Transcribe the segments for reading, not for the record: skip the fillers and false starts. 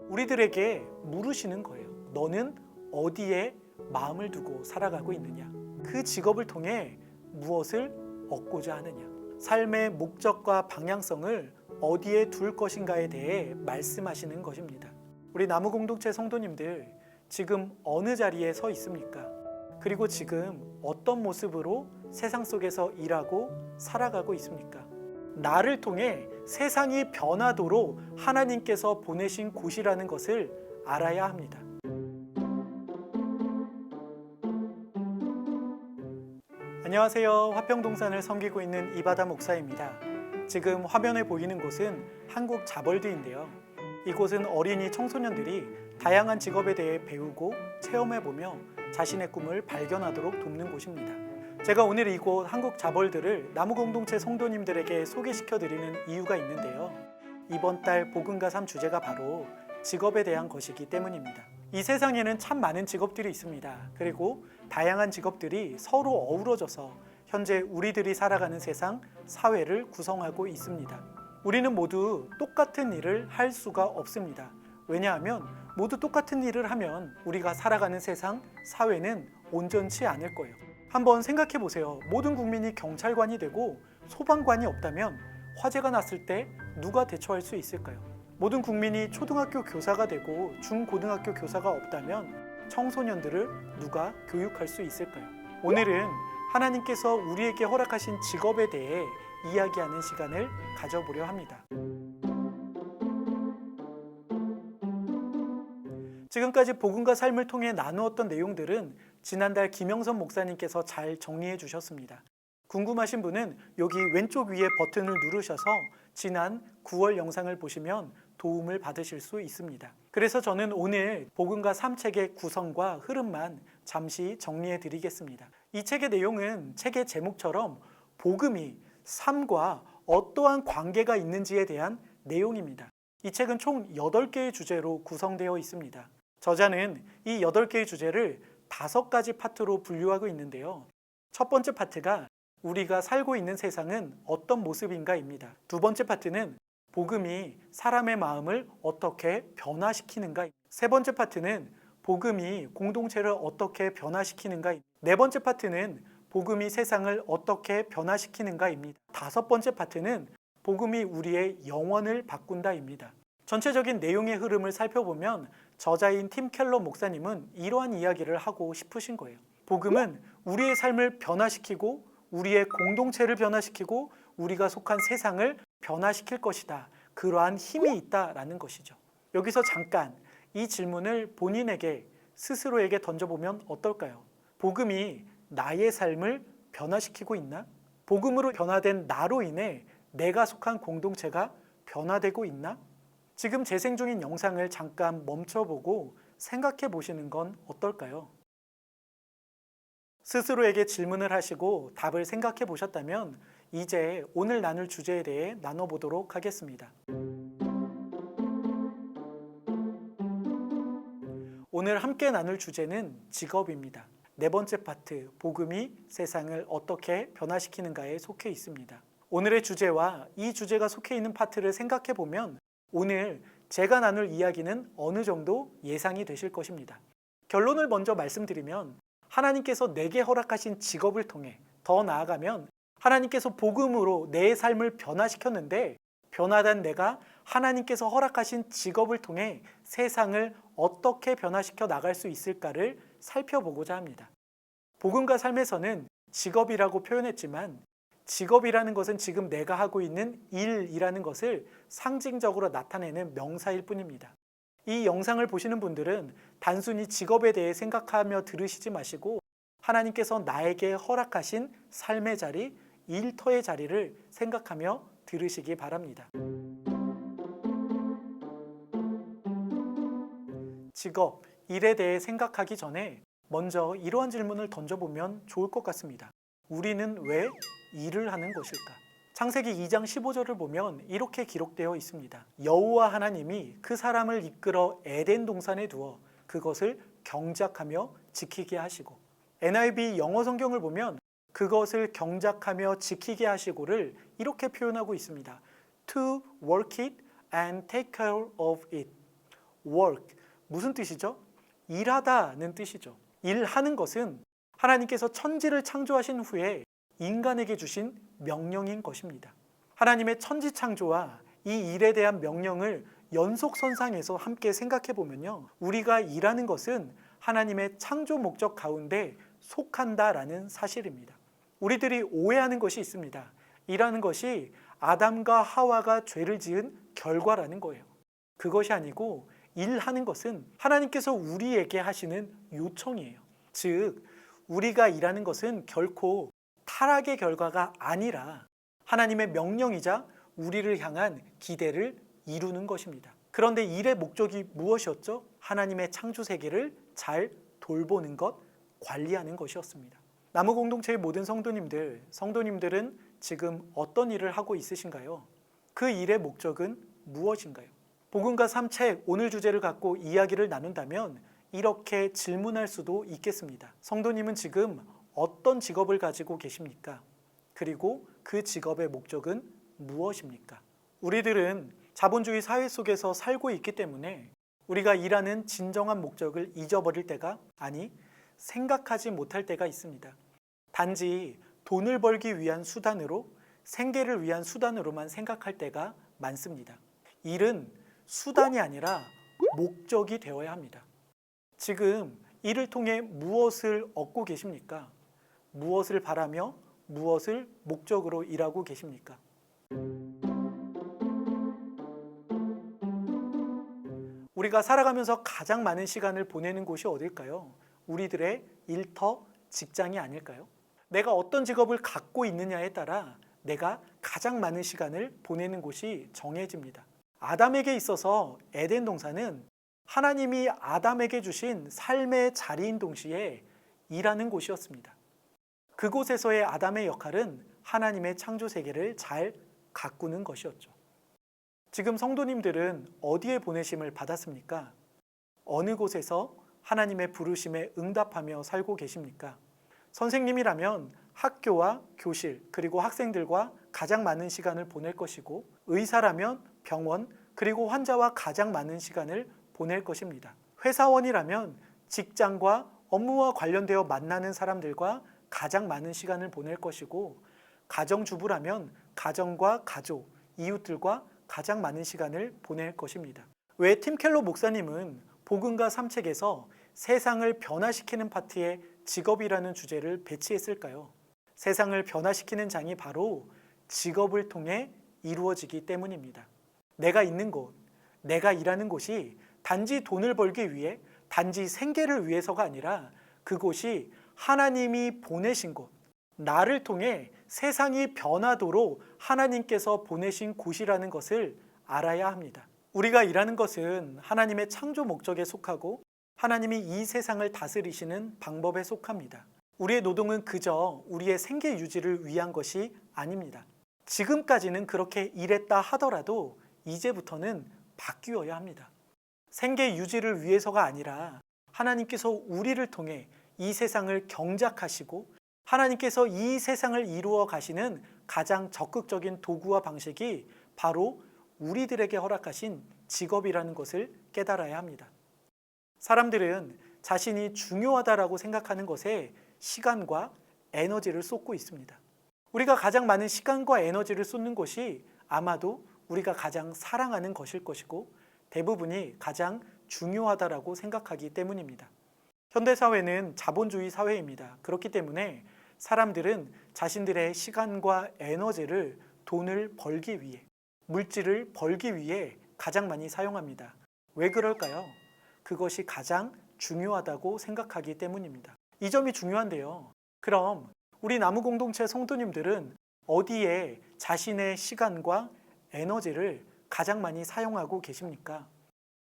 우리들에게 물으시는 거예요. 너는 어디에 마음을 두고 살아가고 있느냐? 그 직업을 통해 무엇을 얻고자 하느냐? 삶의 목적과 방향성을 어디에 둘 것인가에 대해 말씀하시는 것입니다. 우리 나무 공동체 성도님들, 지금 어느 자리에 서 있습니까? 그리고 지금 어떤 모습으로 세상 속에서 일하고 살아가고 있습니까? 나를 통해 세상이 변하도록 하나님께서 보내신 곳이라는 것을 알아야 합니다. 안녕하세요. 화평동산을 섬기고 있는 이바다 목사입니다. 지금 화면에 보이는 곳은 한국 자벌드인데요. 이곳은 어린이 청소년들이 다양한 직업에 대해 배우고 체험해보며 자신의 꿈을 발견하도록 돕는 곳입니다. 제가 오늘 이곳 한국 자벌드를 나무공동체 성도님들에게 소개시켜드리는 이유가 있는데요. 이번 달 복음과 삶 주제가 바로 직업에 대한 것이기 때문입니다. 이 세상에는 참 많은 직업들이 있습니다. 그리고 다양한 직업들이 서로 어우러져서 현재 우리들이 살아가는 세상, 사회를 구성하고 있습니다. 우리는 모두 똑같은 일을 할 수가 없습니다. 왜냐하면 모두 똑같은 일을 하면 우리가 살아가는 세상, 사회는 온전치 않을 거예요. 한번 생각해 보세요. 모든 국민이 경찰관이 되고 소방관이 없다면 화재가 났을 때 누가 대처할 수 있을까요? 모든 국민이 초등학교 교사가 되고 중고등학교 교사가 없다면 청소년들을 누가 교육할 수 있을까요? 오늘은 하나님께서 우리에게 허락하신 직업에 대해 이야기하는 시간을 가져보려 합니다. 지금까지 복음과 삶을 통해 나누었던 내용들은 지난달 김영선 목사님께서 잘 정리해 주셨습니다. 궁금하신 분은 여기 왼쪽 위에 버튼을 누르셔서 지난 9월 영상을 보시면 도움을 받으실 수 있습니다. 그래서 저는 오늘 복음과 삶 책의 구성과 흐름만 잠시 정리해 드리겠습니다. 이 책의 내용은 책의 제목처럼 복음이 삶과 어떠한 관계가 있는지에 대한 내용입니다. 이 책은 총 8개의 주제로 구성되어 있습니다. 저자는 이 8개의 주제를 5가지 파트로 분류하고 있는데요. 첫 번째 파트가 우리가 살고 있는 세상은 어떤 모습인가입니다. 두 번째 파트는 복음이 사람의 마음을 어떻게 변화시키는가. 세 번째 파트는 복음이 공동체를 어떻게 변화시키는가. 네 번째 파트는 복음이 세상을 어떻게 변화시키는가입니다. 다섯 번째 파트는 복음이 우리의 영혼을 바꾼다입니다. 전체적인 내용의 흐름을 살펴보면 저자인 팀 켈러 목사님은 이러한 이야기를 하고 싶으신 거예요. 복음은 우리의 삶을 변화시키고 우리의 공동체를 변화시키고 우리가 속한 세상을 변화시킬 것이다. 그러한 힘이 있다라는 것이죠. 여기서 잠깐 이 질문을 본인에게 스스로에게 던져보면 어떨까요? 복음이 나의 삶을 변화시키고 있나? 복음으로 변화된 나로 인해 내가 속한 공동체가 변화되고 있나? 지금 재생 중인 영상을 잠깐 멈춰보고 생각해 보시는 건 어떨까요? 스스로에게 질문을 하시고 답을 생각해 보셨다면 이제 오늘 나눌 주제에 대해 나눠보도록 하겠습니다. 오늘 함께 나눌 주제는 직업입니다. 네 번째 파트, 복음이 세상을 어떻게 변화시키는가에 속해 있습니다. 오늘의 주제와 이 주제가 속해 있는 파트를 생각해 보면 오늘 제가 나눌 이야기는 어느 정도 예상이 되실 것입니다. 결론을 먼저 말씀드리면 하나님께서 내게 허락하신 직업을 통해 더 나아가면 하나님께서 복음으로 내 삶을 변화시켰는데 변화된 내가 하나님께서 허락하신 직업을 통해 세상을 어떻게 변화시켜 나갈 수 있을까를 살펴보고자 합니다. 복음과 삶에서는 직업이라고 표현했지만 직업이라는 것은 지금 내가 하고 있는 일이라는 것을 상징적으로 나타내는 명사일 뿐입니다. 이 영상을 보시는 분들은 단순히 직업에 대해 생각하며 들으시지 마시고 하나님께서 나에게 허락하신 삶의 자리, 일터의 자리를 생각하며 들으시기 바랍니다. 직업, 일에 대해 생각하기 전에 먼저 이러한 질문을 던져보면 좋을 것 같습니다. 우리는 왜 일을 하는 것일까? 창세기 2장 15절을 보면 이렇게 기록되어 있습니다. 여호와 하나님이 그 사람을 이끌어 에덴 동산에 두어 그것을 경작하며 지키게 하시고, NIV 영어 성경을 보면 그것을 경작하며 지키게 하시고를 이렇게 표현하고 있습니다. To work it and take care of it. work. 무슨 뜻이죠? 일하다는 뜻이죠. 일하는 것은 하나님께서 천지를 창조하신 후에 인간에게 주신 명령인 것입니다. 하나님의 천지 창조와 이 일에 대한 명령을 연속선상에서 함께 생각해 보면요, 우리가 일하는 것은 하나님의 창조 목적 가운데 속한다라는 사실입니다. 우리들이 오해하는 것이 있습니다. 일하는 것이 아담과 하와가 죄를 지은 결과라는 거예요. 그것이 아니고 일하는 것은 하나님께서 우리에게 하시는 요청이에요. 즉, 우리가 일하는 것은 결코 타락의 결과가 아니라 하나님의 명령이자 우리를 향한 기대를 이루는 것입니다. 그런데 일의 목적이 무엇이었죠? 하나님의 창조 세계를 잘 돌보는 것, 관리하는 것이었습니다. 나무 공동체의 모든 성도님들은 지금 어떤 일을 하고 있으신가요? 그 일의 목적은 무엇인가요? 복음과 삶책 오늘 주제를 갖고 이야기를 나눈다면 이렇게 질문할 수도 있겠습니다. 성도님은 지금 어떤 직업을 가지고 계십니까? 그리고 그 직업의 목적은 무엇입니까? 우리들은 자본주의 사회 속에서 살고 있기 때문에 우리가 일하는 진정한 목적을 잊어버릴 때가, 아니 생각하지 못할 때가 있습니다. 단지 돈을 벌기 위한 수단으로, 생계를 위한 수단으로만 생각할 때가 많습니다. 일은 수단이 아니라 목적이 되어야 합니다. 지금 이를 통해 무엇을 얻고 계십니까? 무엇을 바라며 무엇을 목적으로 일하고 계십니까? 우리가 살아가면서 가장 많은 시간을 보내는 곳이 어딜까요? 우리들의 일터, 직장이 아닐까요? 내가 어떤 직업을 갖고 있느냐에 따라 내가 가장 많은 시간을 보내는 곳이 정해집니다. 아담에게 있어서 에덴 동산은 하나님이 아담에게 주신 삶의 자리인 동시에 일하는 곳이었습니다. 그곳에서의 아담의 역할은 하나님의 창조 세계를 잘 가꾸는 것이었죠. 지금 성도님들은 어디에 보내심을 받았습니까? 어느 곳에서 하나님의 부르심에 응답하며 살고 계십니까? 선생님이라면 학교와 교실 그리고 학생들과 가장 많은 시간을 보낼 것이고, 의사라면 병원 그리고 환자와 가장 많은 시간을 보낼 것입니다. 회사원이라면 직장과 업무와 관련되어 만나는 사람들과 가장 많은 시간을 보낼 것이고, 가정주부라면 가정과 가족, 이웃들과 가장 많은 시간을 보낼 것입니다. 왜 팀 켈러 목사님은 복음과 삶책에서 세상을 변화시키는 파트에 직업이라는 주제를 배치했을까요? 세상을 변화시키는 장이 바로 직업을 통해 이루어지기 때문입니다. 내가 있는 곳, 내가 일하는 곳이 단지 돈을 벌기 위해, 단지 생계를 위해서가 아니라 그곳이 하나님이 보내신 곳, 나를 통해 세상이 변하도록 하나님께서 보내신 곳이라는 것을 알아야 합니다. 우리가 일하는 것은 하나님의 창조 목적에 속하고 하나님이 이 세상을 다스리시는 방법에 속합니다. 우리의 노동은 그저 우리의 생계 유지를 위한 것이 아닙니다. 지금까지는 그렇게 일했다 하더라도 이제부터는 바뀌어야 합니다. 생계 유지를 위해서가 아니라 하나님께서 우리를 통해 이 세상을 경작하시고 하나님께서 이 세상을 이루어 가시는 가장 적극적인 도구와 방식이 바로 우리들에게 허락하신 직업이라는 것을 깨달아야 합니다. 사람들은 자신이 중요하다라고 생각하는 것에 시간과 에너지를 쏟고 있습니다. 우리가 가장 많은 시간과 에너지를 쏟는 것이 아마도 우리가 가장 사랑하는 것일 것이고, 대부분이 가장 중요하다라고 생각하기 때문입니다. 현대사회는 자본주의 사회입니다. 그렇기 때문에 사람들은 자신들의 시간과 에너지를 돈을 벌기 위해, 물질을 벌기 위해 가장 많이 사용합니다. 왜 그럴까요? 그것이 가장 중요하다고 생각하기 때문입니다. 이 점이 중요한데요. 그럼 우리 나무 공동체 성도님들은 어디에 자신의 시간과 에너지를 가장 많이 사용하고 계십니까?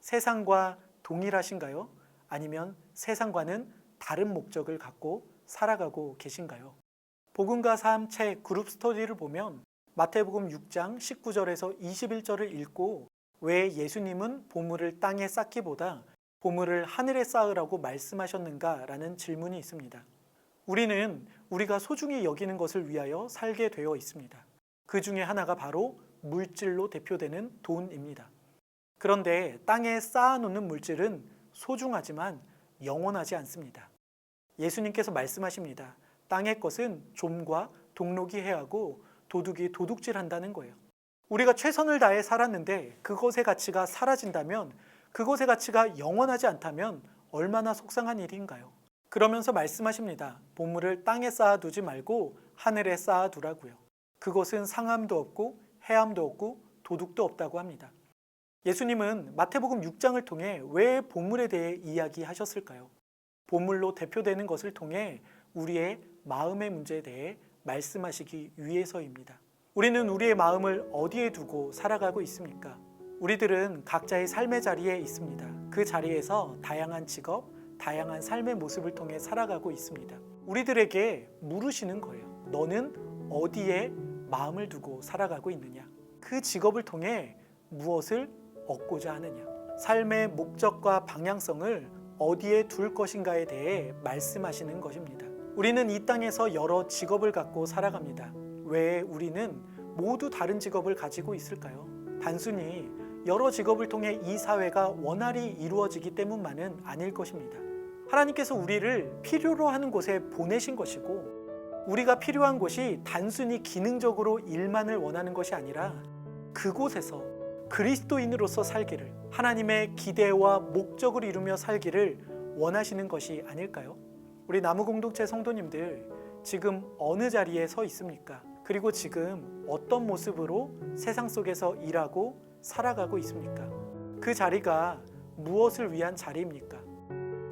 세상과 동일하신가요? 아니면 세상과는 다른 목적을 갖고 살아가고 계신가요? 복음과 삶 책 그룹 스터디를 보면 마태복음 6장 19절에서 21절을 읽고 왜 예수님은 보물을 땅에 쌓기보다 보물을 하늘에 쌓으라고 말씀하셨는가라는 질문이 있습니다. 우리는 우리가 소중히 여기는 것을 위하여 살게 되어 있습니다. 그 중에 하나가 바로 물질로 대표되는 돈입니다. 그런데 땅에 쌓아놓는 물질은 소중하지만 영원하지 않습니다. 예수님께서 말씀하십니다. 땅의 것은 좀과 동록이 해하고 도둑이 도둑질한다는 거예요. 우리가 최선을 다해 살았는데 그것의 가치가 사라진다면, 그것의 가치가 영원하지 않다면 얼마나 속상한 일인가요? 그러면서 말씀하십니다. 보물을 땅에 쌓아두지 말고 하늘에 쌓아두라고요. 그것은 상함도 없고 해함도 없고 도둑도 없다고 합니다. 예수님은 마태복음 6장을 통해 왜 보물에 대해 이야기하셨을까요? 보물로 대표되는 것을 통해 우리의 마음의 문제에 대해 말씀하시기 위해서입니다. 우리는 우리의 마음을 어디에 두고 살아가고 있습니까? 우리들은 각자의 삶의 자리에 있습니다. 그 자리에서 다양한 직업, 다양한 삶의 모습을 통해 살아가고 있습니다. 우리들에게 물으시는 거예요. 너는 어디에 마음을 두고 살아가고 있느냐? 그 직업을 통해 무엇을 얻고자 하느냐? 삶의 목적과 방향성을 어디에 둘 것인가에 대해 말씀하시는 것입니다. 우리는 이 땅에서 여러 직업을 갖고 살아갑니다. 왜 우리는 모두 다른 직업을 가지고 있을까요? 단순히 여러 직업을 통해 이 사회가 원활히 이루어지기 때문만은 아닐 것입니다. 하나님께서 우리를 필요로 하는 곳에 보내신 것이고, 우리가 필요한 곳이 단순히 기능적으로 일만을 원하는 것이 아니라 그곳에서 그리스도인으로서 살기를, 하나님의 기대와 목적을 이루며 살기를 원하시는 것이 아닐까요? 우리 나무공동체 성도님들, 지금 어느 자리에 서 있습니까? 그리고 지금 어떤 모습으로 세상 속에서 일하고 살아가고 있습니까? 그 자리가 무엇을 위한 자리입니까?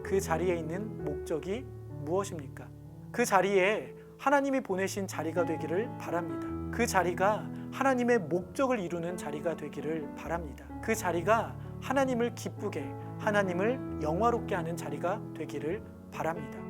그 자리에 있는 목적이 무엇입니까? 그 자리에 하나님이 보내신 자리가 되기를 바랍니다. 그 자리가 하나님의 목적을 이루는 자리가 되기를 바랍니다. 그 자리가 하나님을 기쁘게, 하나님을 영화롭게 하는 자리가 되기를 바랍니다.